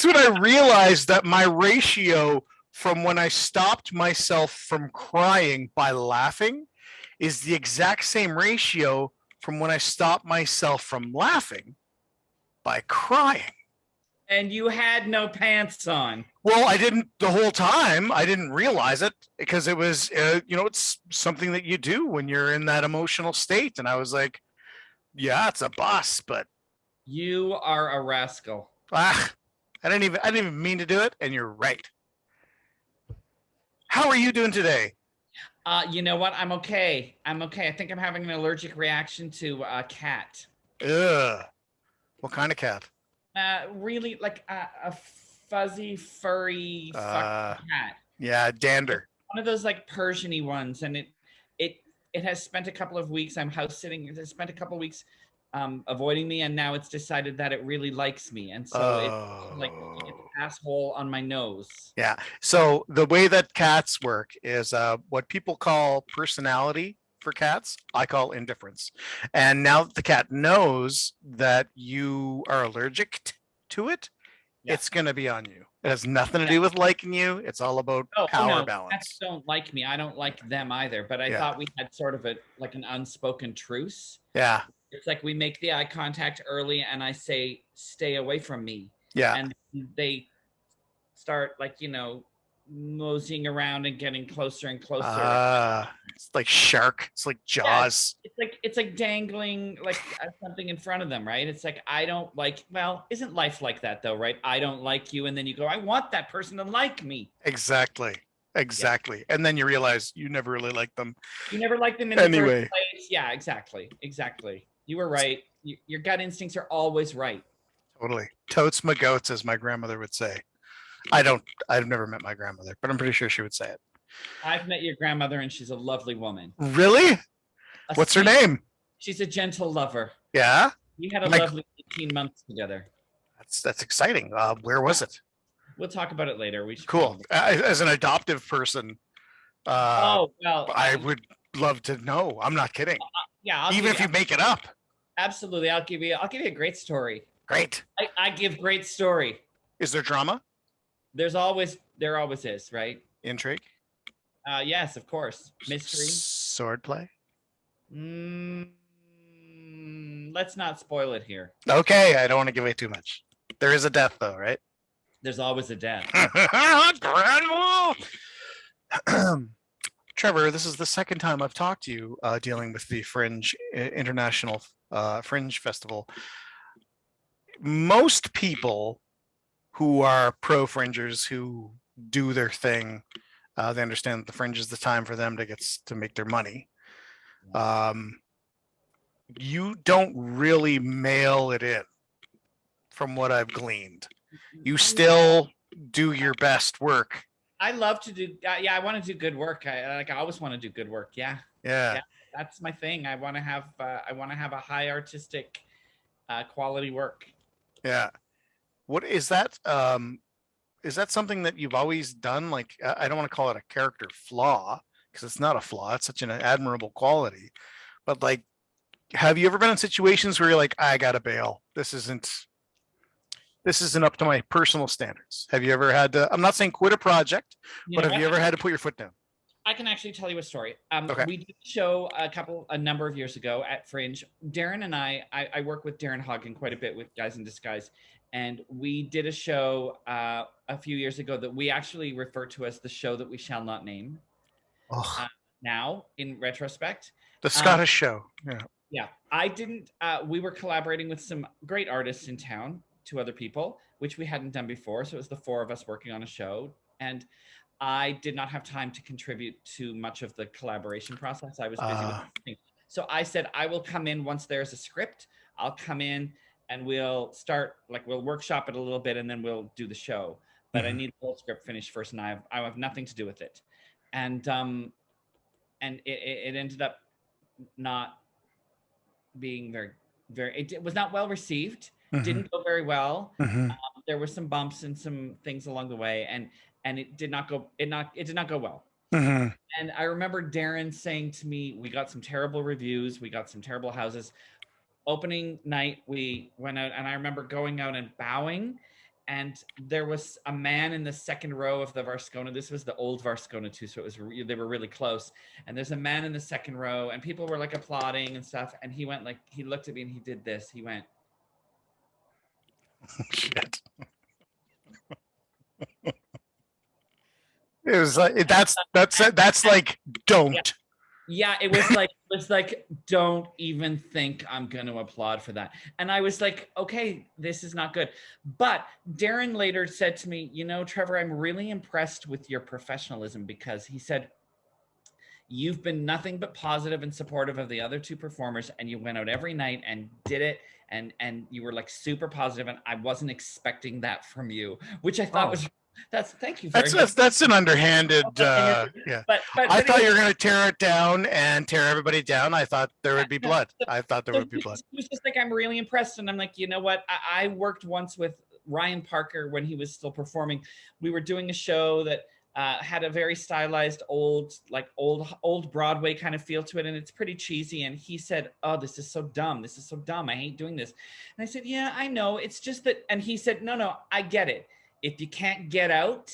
when I realized that my ratio from when I stopped myself from crying by laughing is the exact same ratio from when I stopped myself from laughing by crying. And you had no pants on. Well, I didn't the whole time. I didn't realize it because it was, it's something that you do when you're in that emotional state. And I was like, yeah, it's a bus, but You are a rascal. ah, I didn't even mean to do it. And you're right. How are you doing today? You know what? I'm okay. I'm okay. I think I'm having an allergic reaction to a cat. Ugh. What kind of cat? Really like a fuzzy, furry fucking Uh, cat. yeah, dander. One of those like Persian-y ones, and it it has spent a couple of weeks. I'm house sitting. It has spent a couple of weeks avoiding me, and now it's decided that it really likes me, and so it's like its Oh. asshole on my nose. Yeah. So the way that cats work is what people call personality for cats, I call indifference. And now that the cat knows that you are allergic to it, Yeah. it's going to be on you. It has nothing to do with liking you. It's all about Oh power no, cats balance. don't like me. I don't like them either. But I Yeah. thought we had sort of a like an unspoken truce. Yeah. It's like we make the eye contact early, and I say, "Stay away from me," Yeah. and they start like moseying around and getting closer and closer. It's like shark. It's like Yeah, Jaws. it's like dangling like something in front of them, right? It's like I don't like. Well, isn't life like that though, right? I don't like you, and then you go, I want that person to like me. Exactly. Yeah, Exactly. And then you realize you never really liked them you never liked them in the first anyway. place. Yeah, exactly, exactly. You were right. Your gut instincts are always right. Totally. Totes my goats, as my grandmother would say. I don't, I've never met my grandmother, but I'm pretty sure she would say it. I've met your grandmother, and she's a lovely woman. Really? A What's her sweet. name? She's a gentle lover. Yeah. We had a My, lovely 18 months together. that's exciting. Where was it? We'll talk about it later. We should Cool. probably. As an adoptive person, uh, Oh well, I would love to know. I'm not kidding. yeah. I'll Even give if you you make it up. absolutely. I'll give you a great story. Great. I give great story. Is there drama? There always is, right? Intrigue? Yes, of course. Mystery. Swordplay? Mm, let's not spoil it here. Okay, I don't want to give away too much. There is a death, though, right? There's always a death. Grandma! Trevor, this is the second time I've talked to you dealing with the Fringe International Fringe Festival. Most people who are pro fringers who do their thing, they understand that the fringe is the time for them to get to make their money. You don't really mail it in, from what I've gleaned. You still do your best work. I love to do. Yeah, I want to do good work. I always want to do good work. Yeah, Yeah. that's my thing. I want to have. I want to have a high artistic quality work. Yeah. What is that? Is that something that you've always done? Like, I don't want to call it a character flaw because it's not a flaw. It's such an admirable quality. But like, have you ever been in situations where you're like, I gotta bail. This isn't up to my personal standards. Have you ever had to, I'm not saying quit a project, but have you ever had to put your foot down? I can actually tell you a story. Okay. We did a show a number of years ago at Fringe. Darren and I work with Darren Hagen quite a bit with Guys in Disguise, and we did a show a few years ago that we actually refer to as the show that we shall not name. Now, in retrospect, The Scottish show. Yeah. Yeah, I didn't. We were collaborating with some great artists in town, two other people, which we hadn't done before. So it was the four of us working on a show, and I did not have time to contribute to much of the collaboration process. I was busy with things. So I said, I will come in once there's a script. I'll come in and we'll start, like, we'll workshop it a little bit and then we'll do the show. But I need the whole script finished first, and I have nothing to do with it. And it ended up not being it was not well received. Didn't go very well. There were some bumps and some things along the way, and it did not go well. And I remember Darren saying to me, we got some terrible reviews, we got some terrible houses. Opening night, we went out, and I remember going out and bowing and there was a man in the second row of the Varscona. This was the old Varscona too, so it was they were really close. And there's a man in the second row, and people were like applauding and stuff. And he went like, he looked at me and he did this. He went, Shit. It was like that's like don't. yeah, it was like, don't even think I'm going to applaud for that. And I was like, okay, this is not good. But Darren later said to me, you know, Trevor, I'm really impressed with your professionalism, because he said, you've been nothing but positive and supportive of the other two performers, and you went out every night and did it, and you were like super positive, and I wasn't expecting that from you, which I thought was thank you very much. That's an underhanded yeah. But I thought you were going to tear it down and tear everybody down. I thought there would be blood. I thought there would be blood. He was just like, I'm really impressed. And I'm like, you know what? I worked once with Ryan Parker when he was still performing. We were doing a show that had a very stylized old Broadway kind of feel to it, and it's pretty cheesy. And he said, oh, this is so dumb. This is so dumb. I hate doing this. And I said, yeah, I know. It's just that. And he said, no, I get it. If you can't get out,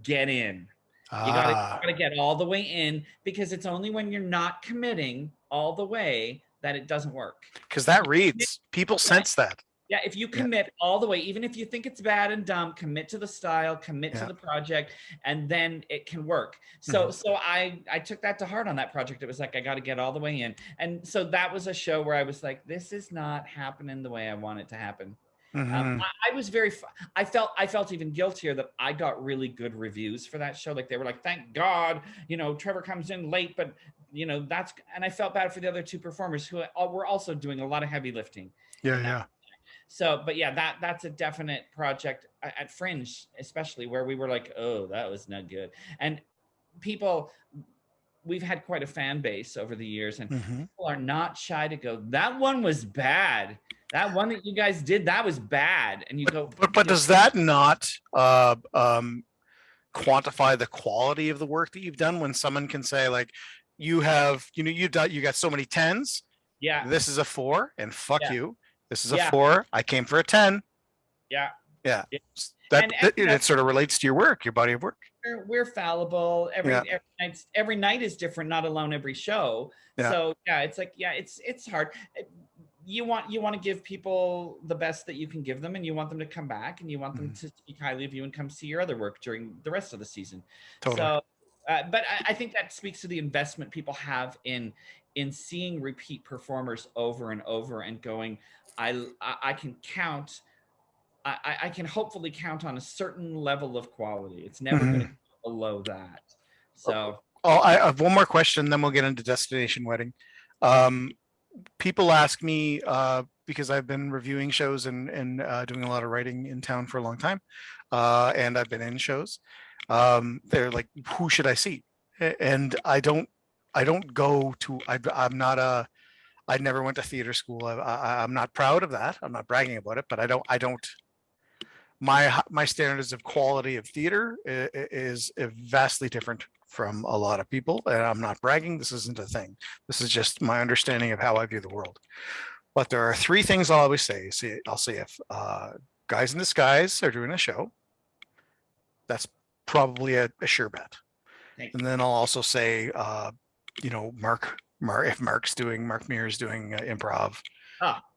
get in. You gotta get all the way in, because it's only when you're not committing all the way that it doesn't work. Because that reads. People sense that. Yeah, if you commit all the way, even if you think it's bad and dumb, commit to the style, commit to the project, and then it can work. So I took that to heart on that project. It was like, I got to get all the way in. And so that was a show where I was like, this is not happening the way I want it to happen. I was I felt even guiltier that I got really good reviews for that show. Like, they were like, thank God, you know, Trevor comes in late, but you know, and I felt bad for the other two performers who were also doing a lot of heavy lifting. Yeah. So, but yeah, that's a definite project at Fringe, especially, where we were like, oh, that was not good. And we've had quite a fan base over the years, and people are not shy to go, that one was bad. That one that you guys did, that was bad. And you go, but does that not quantify the quality of the work that you've done, when someone can say, like, you got so many 10s. Yeah. This is a 4, and fuck you. This is a 4. I came for a 10. Yeah. It sort of relates to your work, your body of work. We're fallible. Every night is different, not alone every show. Yeah. So yeah, it's like, it's hard. You want to give people the best that you can give them, and you want them to come back, and you want them to speak highly of you and come see your other work during the rest of the season. Totally. So, but I think that speaks to the investment people have in seeing repeat performers over and over, and going, I can count. I can hopefully count on a certain level of quality. It's never going to go below that. So, I have one more question, then we'll get into Destination Wedding. People ask me, because I've been reviewing shows and doing a lot of writing in town for a long time, and I've been in shows. They're like, who should I see? And I don't go to. I never went to theater school. I'm not proud of that. I'm not bragging about it, but I don't. My standards of quality of theater is vastly different from a lot of people, and I'm not bragging. This isn't a thing. This is just my understanding of how I view the world. But there are 3 things I'll always say. I'll say, if Guys in Disguise are doing a show, that's probably a sure bet. And then I'll also say, Mark Mears doing improv,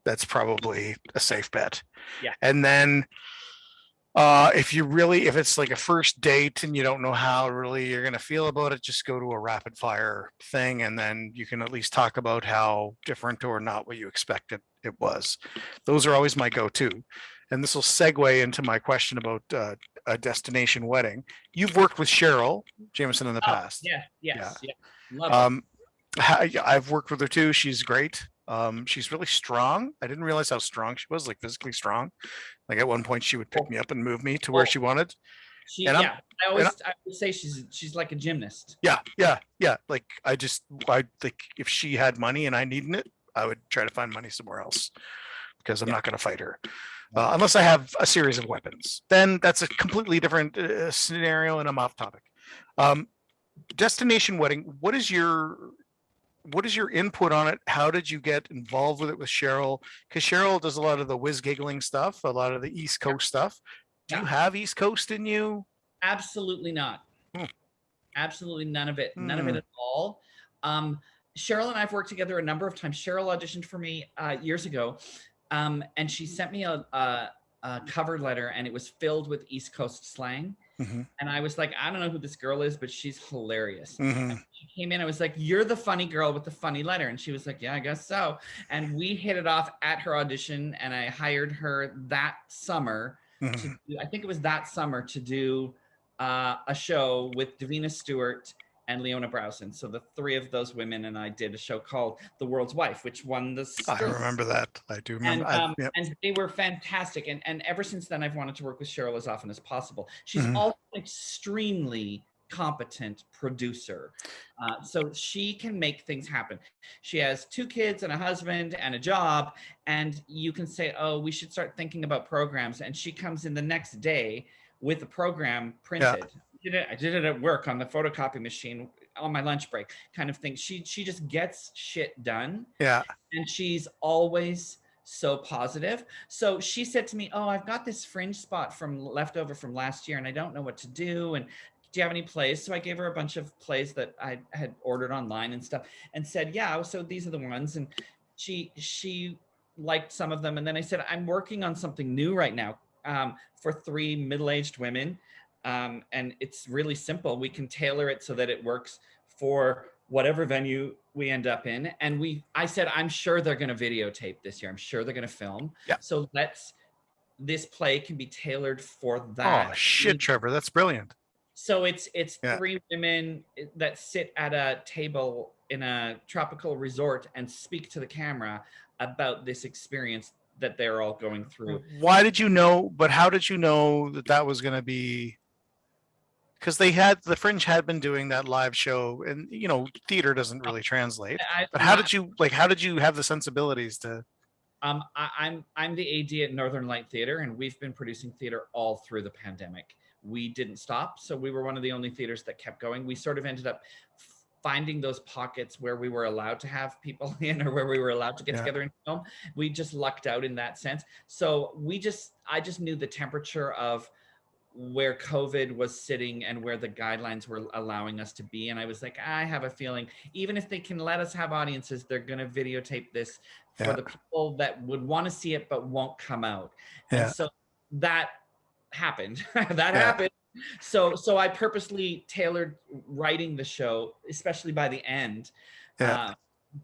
that's probably a safe bet. Yeah. And then if it's like a first date and you don't know how really you're going to feel about it, just go to a rapid fire thing, and then you can at least talk about how different or not what you expected it was. Those are always my go-to. And this will segue into my question about a Destination Wedding. You've worked with Cheryl Jameson in the past. Yeah. Love her. I've worked with her too. She's great. She's really strong. I didn't realize how strong she was, like physically strong. Like at one point she would pick me up and move me to where she wanted. I would say she's like a gymnast. Yeah. Like I think if she had money and I needed it, I would try to find money somewhere else, because I'm not going to fight her. Unless I have a series of weapons, then that's a completely different scenario, and I'm off topic. Destination Wedding, what is your input on it? How did you get involved with it with Cheryl? Because Cheryl does a lot of the whiz giggling stuff, a lot of the East Coast stuff. do Yeah, you have East Coast in you? absolutely not. Hmm. Absolutely none of it. None of it Hmm. at all. Um, Cheryl and I've worked together a number of times. Cheryl auditioned for me years ago, and she sent me a cover letter, and it was filled with East Coast slang. Hmm. And I was like, I don't know who this girl is, but she's hilarious. Hmm. And she came in, I was like, you're the funny girl with the funny letter. And she was like, yeah, I guess so. And we hit it off at her audition, and I hired her that summer to Hmm. do, I think it was that summer to do a show with Davina Stewart and Leona Browson. So the three of those women and I did a show called The World's Wife, which won the I Sterling. remember that. I do remember. And Yeah. and they were fantastic. And ever since then, I've wanted to work with Cheryl as often as possible. She's Hmm. also an extremely competent producer, so she can make things happen. She has 2 kids and a husband and a job, and you can say, "Oh, we should start thinking about programs," and she comes in the next day with a program Yeah. printed. I did it at work on the photocopy machine on my lunch break, kind of thing. She just gets shit done, Yeah. and she's always so positive. So she said to me, "Oh, I've got this Fringe spot from leftover from last year, and I don't know what to do. And do you have any plays?" So I gave her a bunch of plays that I had ordered online and stuff, and said, "Yeah, so these are the ones." And she liked some of them, and then I said, "I'm working on something new right now, for 3 middle-aged women, and it's really simple. We can tailor it so that it works for whatever venue we end up in." And I said, I'm sure they're going to videotape this year. I'm sure they're going to film. Yeah. So this play can be tailored for Oh that. shit, Trevor, that's brilliant. So it's Yeah. 3 women that sit at a table in a tropical resort and speak to the camera about this experience that they're all going through. Why did you know? But how did you know that that was going to be? Because they had the Fringe had been doing that live show, and theater doesn't really translate. But how Not did you like? How did you have the sensibilities to? I'm the AD at Northern Light Theater, and we've been producing theater all through the pandemic. We didn't stop, so we were one of the only theaters that kept going. We sort of ended up finding those pockets where we were allowed to have people in, or where we were allowed to get Yeah. together and film. We just lucked out in that sense. So I just knew the temperature of where COVID was sitting and where the guidelines were allowing us to be. And I was like, I have a feeling, even if they can let us have audiences, they're going to videotape this for Yeah. the people that would want to see it but won't come out. And Yeah. so that happened. that Yeah. happened. So I purposely tailored writing the show, especially by the end, Yeah.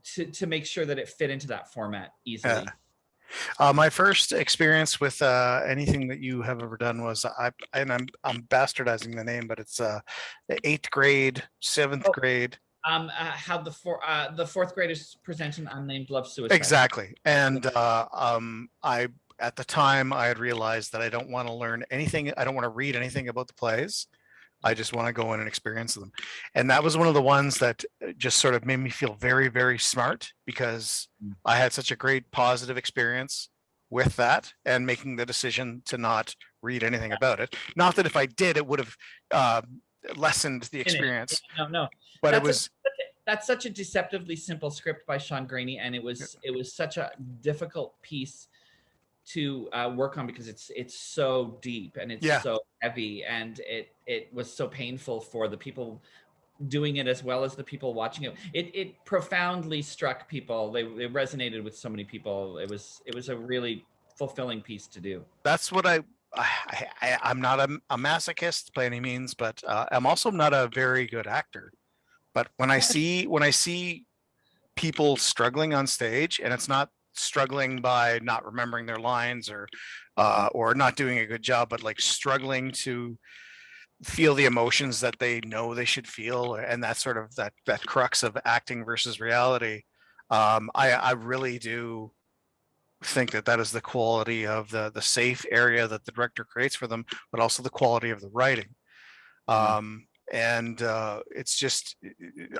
to make sure that it fit into that format Yeah. easily. My first experience with anything that you have ever done was I'm bastardizing the name, but it's 8th grade, 7th grade. How the fourth graders present an unnamed love suicide. Exactly. And I at the time I had realized that I don't want to learn anything. I don't want to read anything about the plays. I just want to go in and experience them. And that was one of the ones that just sort of made me feel very, very smart, because I had such a great positive experience with that and making the decision to not read anything about it. Not that if I did, it would have lessened the experience. No. But it That's was that's such a deceptively simple script by Sean Graney, and it was such a difficult piece to work on, because it's so deep and it's so heavy, and it was so painful for the people doing it as well as the people watching it. It profoundly struck people. They resonated with so many people. It was a really fulfilling piece to do. That's what I'm not a masochist by any means, but I'm also not a very good actor. But when I see people struggling on stage, and it's not struggling by not remembering their lines or not doing a good job, but like struggling to feel the emotions that they know they should feel, and that sort of that crux of acting versus reality. I really do think that that is the quality of the safe area that the director creates for them, but also the quality of the writing. And it's just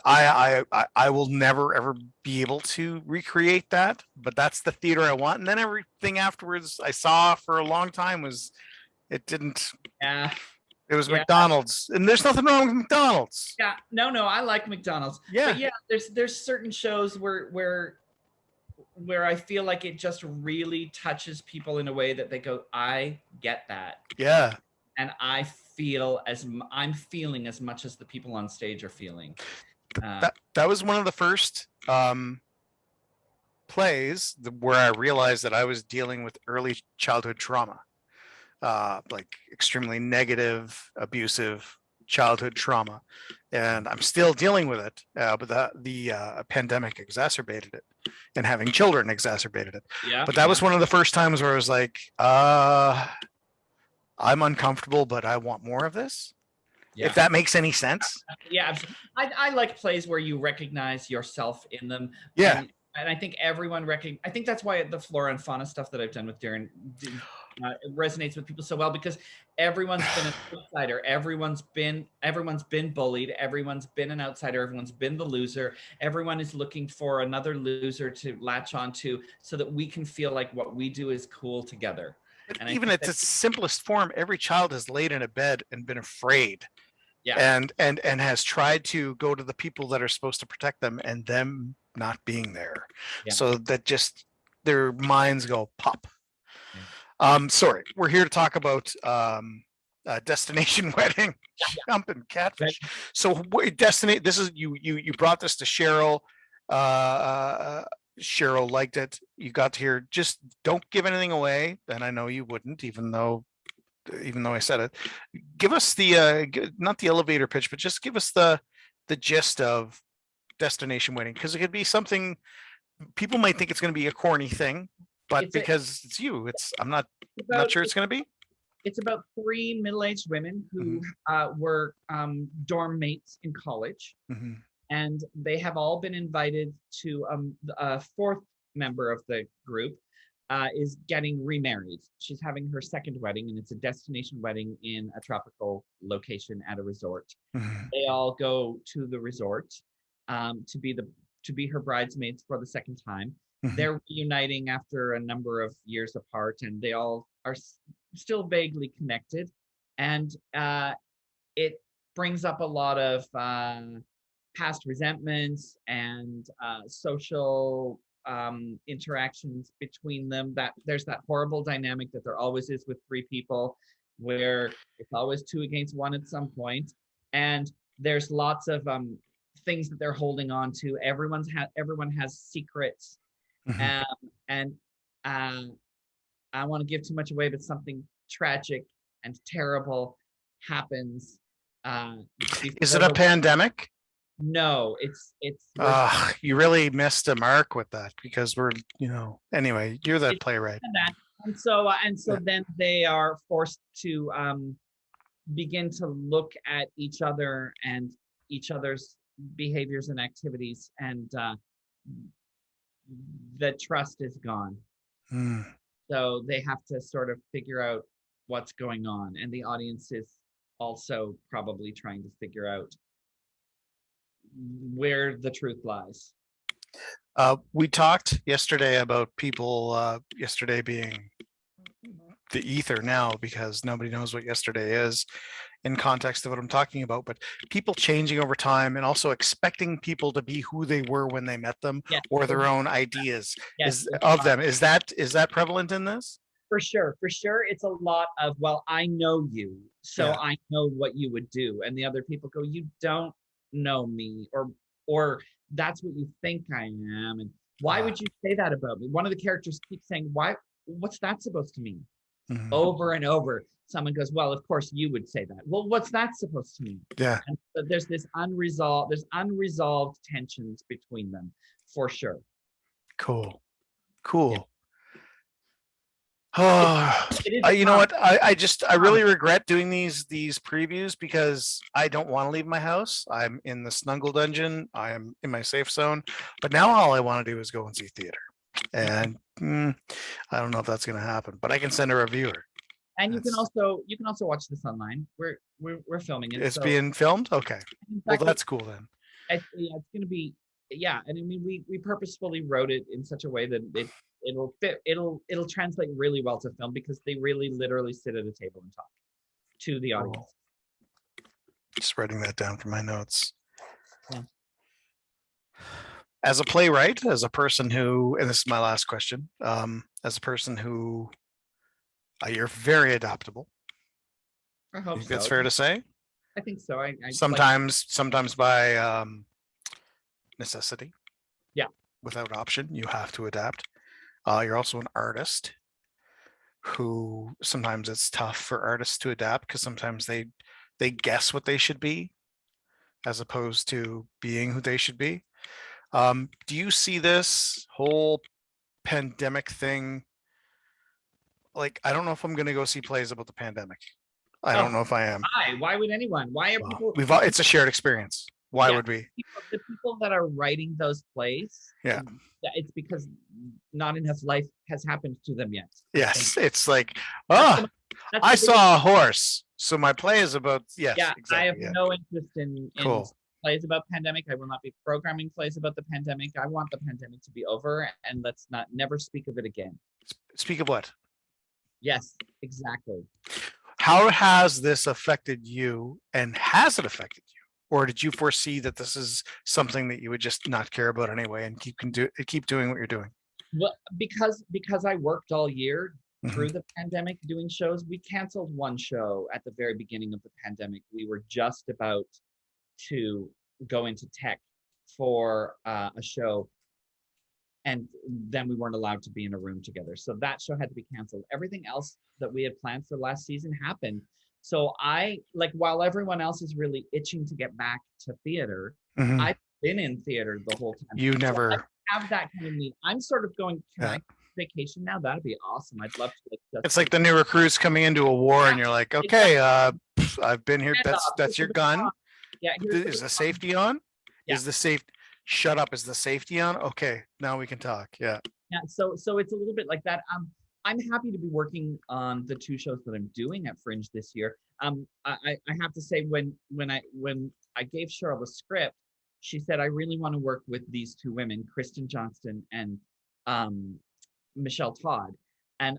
I will never ever be able to recreate that, but that's the theater I want. And then everything afterwards I saw for a long time was it didn't. Yeah. It was McDonald's, and there's nothing wrong with McDonald's. Yeah, no, I like McDonald's. Yeah. But yeah, there's certain shows where where I feel like it just really touches people in a way that they go, I get that. Yeah. And I'm feeling as much as the people on stage are feeling. That was one of the first plays where I realized that I was dealing with early childhood trauma, like extremely negative, abusive childhood trauma, and I'm still dealing with it. But the pandemic exacerbated it, and having children exacerbated it. Yeah. But that was one of the first times where I was like, I'm uncomfortable, but I want more of this. Yeah. If that makes any sense. Yeah, absolutely. I like plays where you recognize yourself in them. Yeah. And I think everyone I think that's why the flora and fauna stuff that I've done with Darren it resonates with people so well, because everyone's been an outsider. Everyone's been bullied. Everyone's been an outsider. Everyone's been the loser. Everyone is looking for another loser to latch onto so that we can feel like what we do is cool together. But And even at its simplest form, every child has laid in a bed and been afraid. Yeah. And has tried to go to the people that are supposed to protect them and them not being there. Yeah. So that just their minds go pop. Yeah. Sorry, we're here to talk about destination wedding, jumping catfish. Right. So destinate. This is you brought this to Cheryl. Cheryl liked it. You got to hear. Just don't give anything away. And I know you wouldn't, even though I said it. Give us the not the elevator pitch, but just give us the gist of destination wedding, because it could be something people might think it's going to be a corny thing, but because it's you, I'm not sure it's going to be. It's about 3 middle-aged women who were dorm mates in college, and they have all been invited to a fourth member of the group is getting remarried. She's having her second wedding, and it's a destination wedding in a tropical location at a resort. They all go to the resort to be her bridesmaids for the second time. They're reuniting after a number of years apart, and they all are still vaguely connected. And it brings up a lot of past resentments and social interactions between them. That there's that horrible dynamic that there always is with 3 people, where it's always 2 against 1 at some point, and there's lots of things that they're holding on to. Everyone has secrets, and I want to give too much away, but something tragic and terrible happens. Is it a pandemic? No, it's you really missed a mark with that, because we're anyway, you're that playwright. And so then they are forced to begin to look at each other and each other's behaviors and activities, and the trust is gone. So they have to sort of figure out what's going on, and the audience is also probably trying to figure out where the truth lies. We talked yesterday about people yesterday being the ether now, because nobody knows what yesterday is in context of what I'm talking about, but people changing over time and also expecting people to be who they were when they met them, or their own ideas of them. Is that prevalent in this? For sure. It's a lot of, well, I know you, so I know what you would do. And the other people go, you don't know me, or that's what you think I am. And why would you say that about me? One of the characters keeps saying, what's that supposed to mean? Over and over. Someone goes, well, of course you would say that. Well, what's that supposed to mean? Yeah. And so there's unresolved tensions between them, for sure. Cool. Yeah. Oh, you know what? I really regret doing these previews, because I don't want to leave my house. I'm in the snuggle dungeon. I am in my safe zone. But now all I want to do is go and see theater. And I don't know if that's going to happen, but I can send a reviewer. And you can also watch this online. We're filming it. It's being filmed. Okay. Well, that's cool then. It's going to be, and I mean, we purposefully wrote it in such a way that it'll fit. It'll translate really well to film, because they really literally sit at a table and talk to the audience. Just writing that down for my notes. As a playwright, as a person who, and this is my last question, as a person who you're very adaptable. I I hope think that's so. fair to say. I think so. I like. Sometimes by necessity. Yeah. Without option, you have to adapt. You're also an artist who sometimes it's tough for artists to adapt because sometimes they guess what they should be as opposed to being who they should be. Do you see this whole pandemic thing? Like, I don't know if I'm going to go see plays about the pandemic. I don't Oh, know if I am. why would anyone? Why are Well, people? it's a shared experience. Why Yeah, would we? the people that are writing those plays, Yeah. it's because not enough life has happened to them yet. Yes. It's like, That's oh, that's I the biggest. saw a horse. So my play is about, yes, Yeah, I have exactly. Yeah. no interest in Cool. plays about pandemic. I will not be programming plays about the pandemic. I want the pandemic to be over, and let's not never speak of it again. Speak of what? Yes, exactly. How has this affected you and has it affected you? Or did you foresee that this is something that you would just not care about anyway and keep doing what you're doing? Well, because I worked all year Mhm. through the pandemic doing shows, we canceled one show at the very beginning of the pandemic. We were just about to go into tech for a show, and then we weren't allowed to be in a room together. So that show had to be canceled. Everything else that we had planned for last season happened. So I like while everyone else is really itching to get back to theater, Mhm. I've been in theater the whole time. You So I never, have that kind of need. I'm sort of going, can yeah. I vacation now? That'd be awesome. I'd love to It's like the new recruits coming into a war and you're like, okay, I've been here. That's your gun. Yeah, Is the safety on? Yeah. Is the safe? Shut up. Is the safety on? Okay, now we can talk. Yeah. Yeah, so it's a little bit like that. I'm happy to be working on the two shows that I'm doing at Fringe this year. I have to say when I gave Cheryl the script, she said I really want to work with these two women, Kristen Johnston and um, Michelle Todd. And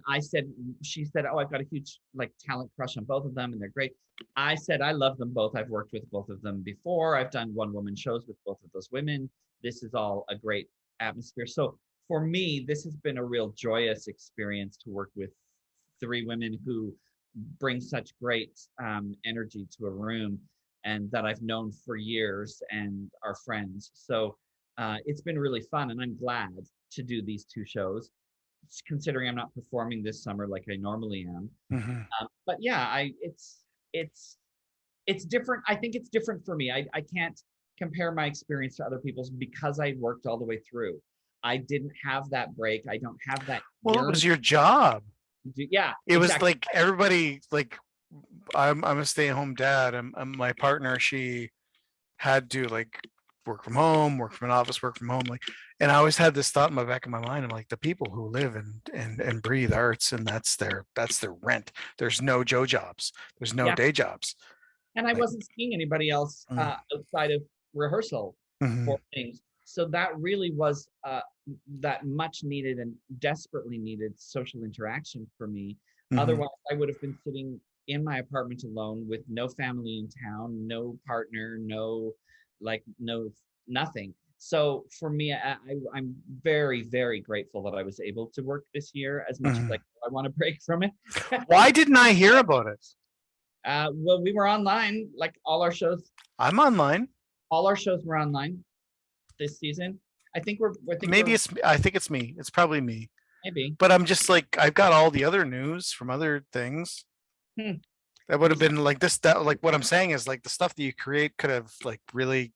she said, oh, I've got a huge like talent crush on both of them, and they're great. I said I love them both. I've worked with both of them before. I've done one woman shows with both of those women. This is all a great atmosphere. So for me, this has been a real joyous experience to work with three women who bring such great energy to a room and that I've known for years and are friends. So it's been really fun, and I'm glad to do these two shows, considering I'm not performing this summer like I normally am. Mhm. But yeah, it's different. I think it's different for me. I can't compare my experience to other people's because I worked all the way through. I didn't have that break. I don't have that. Well, it was your job. Yeah, It was exactly. like everybody, like, I'm a stay-at-home dad. My partner, she had to like work from home, work from an office, work from home. Like, and I always had this thought in my back of my mind. I'm like, the people who live and breathe arts, and that's their rent. There's no Joe jobs. There's no Yeah. day jobs. And I wasn't seeing anybody else outside of rehearsal for things. So that really was that much needed and desperately needed social interaction for me. Otherwise, I would have been sitting in my apartment alone with no family in town, no partner, no nothing. So for me, I'm very, very grateful that I was able to work this year as much as I want to break from it. Why didn't I hear about it? Well, we were online, like all our shows. I'm online. All our shows were online this season. I think I think it's me. It's probably me. Maybe. But I'm just like, I've got all the other news from other things. That would have been like this. That like what I'm saying is like the stuff that you create could have like really.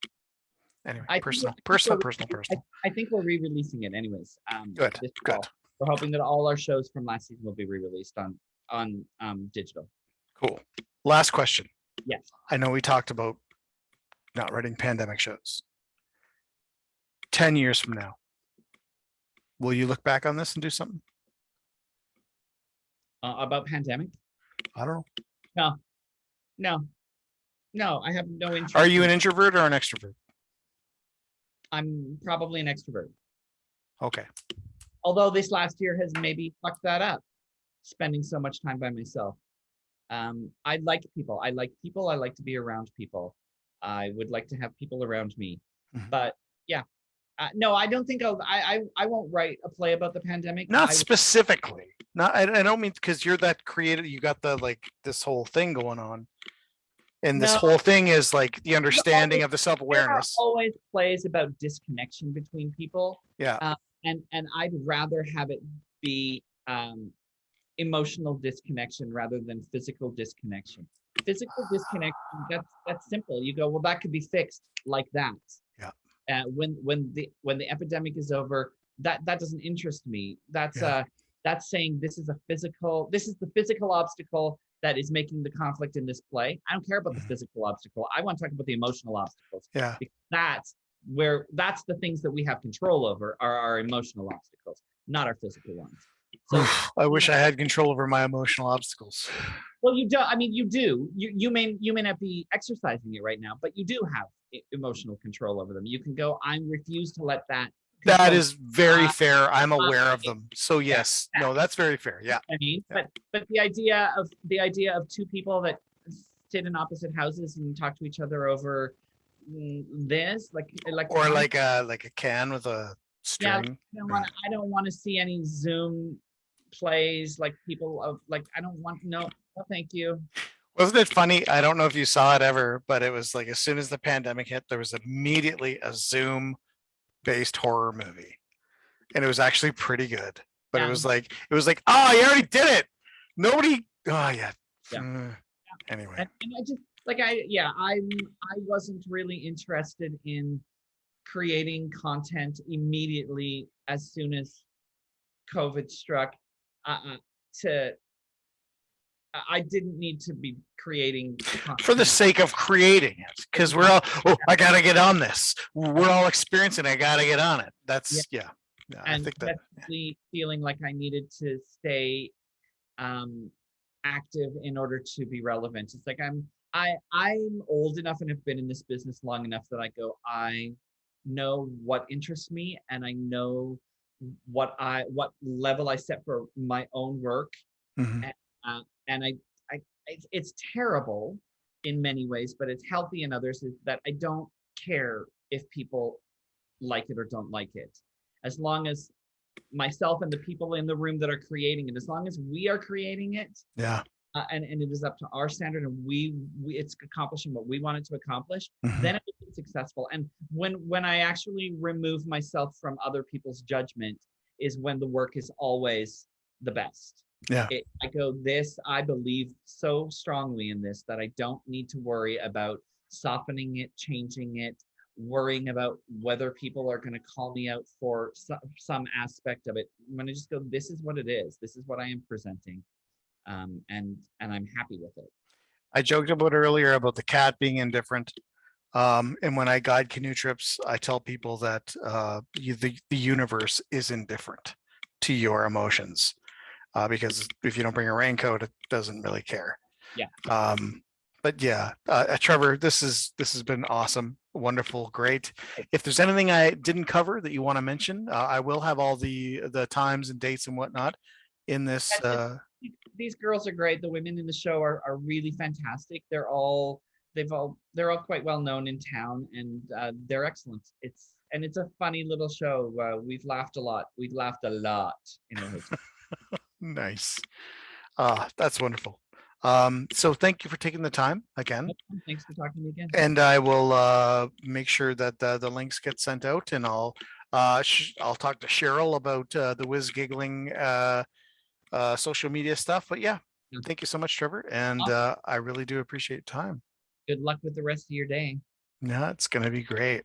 Anyway, personal. I think we're re-releasing it anyways. Good. We're hoping that all our shows from last season will be re-released on digital. Cool. Last question. Yes. I know we talked about not writing pandemic shows. 10 years from now, will you look back on this and do something? About pandemic? I don't know. No, I have no interest. Are you an introvert or an extrovert? I'm probably an extrovert. Okay. Although this last year has maybe fucked that up, spending so much time by myself. I like people. I like people. I like to be around people. I would like to have people around me. But yeah, No, I don't think I won't write a play about the pandemic. Not specifically. Not I don't mean because you're that creative. You got the like this whole thing going on, and this No, whole thing is like the understanding always, of the there are self-awareness. always plays about disconnection between people, Yeah. and I'd rather have it be emotional disconnection rather than physical disconnection. Physical disconnection, that's simple. You go, well, that could be fixed like that. Yeah. When the epidemic is over, that doesn't interest me. Yeah. That's saying this is the physical obstacle that is making the conflict in this play. I don't care about the Mhm. physical obstacle. I want to talk about the emotional obstacles, Yeah. because that's the things that we have control over, are our emotional obstacles, not our physical ones. So I wish I had control over my emotional obstacles. well, you don't. I mean, you do. You may not be exercising it right now, but you do have emotional control over them. You can go, I refuse to let that That control. is very fair. I'm uh, aware of them. So yeah, yes, no, that's very fair. Yeah. I mean, Yeah. but the idea of two people that sit in opposite houses and talk to each other over this, like Or I'm, like a can with a yeah, string. I don't want to see any Zoom plays like people of like I don't want no thank you. Wasn't it funny? I don't know if you saw it ever, but it was like as soon as the pandemic hit, there was immediately a Zoom based horror movie. And it was actually pretty good. But Yeah, it was like, oh, you already did it. Nobody oh yeah. yeah. Anyway. And I just like I wasn't really interested in creating content immediately as soon as COVID struck. To I didn't need to be creating For the content. sake of creating it. Because we're all, oh, I gotta get on this. We're all experiencing, I gotta get on it. Yeah, That's yeah. Yeah, I and think that definitely feeling like I needed to stay um, active in order to be relevant. It's like I'm old enough and have been in this business long enough that I go, I know what interests me, and I know what level I set for my own work, mhm. and it's terrible in many ways, but it's healthy in others. Is that I don't care if people like it or don't like it, as long as myself and the people in the room that are creating it, as long as we are creating it, Yeah. and it is up to our standard, and it's accomplishing what we want it to accomplish, Mhm. then it will be successful. And when I actually remove myself from other people's judgment is when the work is always the best. Yeah. I go, this, I believe so strongly in this that I don't need to worry about softening it, changing it, worrying about whether people are going to call me out for some aspect of it. I'm going to just go, this is what it is. This is what I am presenting. And I'm happy with it. I joked about earlier about the cat being indifferent. And when I guide canoe trips, I tell people that the universe is indifferent to your emotions because if you don't bring a raincoat, it doesn't really care. Yeah. But yeah, Trevor, this has been awesome, wonderful, great. If there's anything I didn't cover that you want to mention, I will have all the times and dates and whatnot in this. These girls are great. The women in the show are really fantastic. They're all quite well known in town, and they're excellent. It's a funny little show. We've laughed a lot. We've laughed a lot in the hotel. Nice. That's wonderful. So thank you for taking the time again. Thanks for talking to me again. And I will make sure that the links get sent out, and I'll talk to Cheryl about the whiz giggling social media stuff. But yeah, thank you so much, Trevor, and I really do appreciate your time. Good luck with the rest of your day. Yeah, it's gonna be great.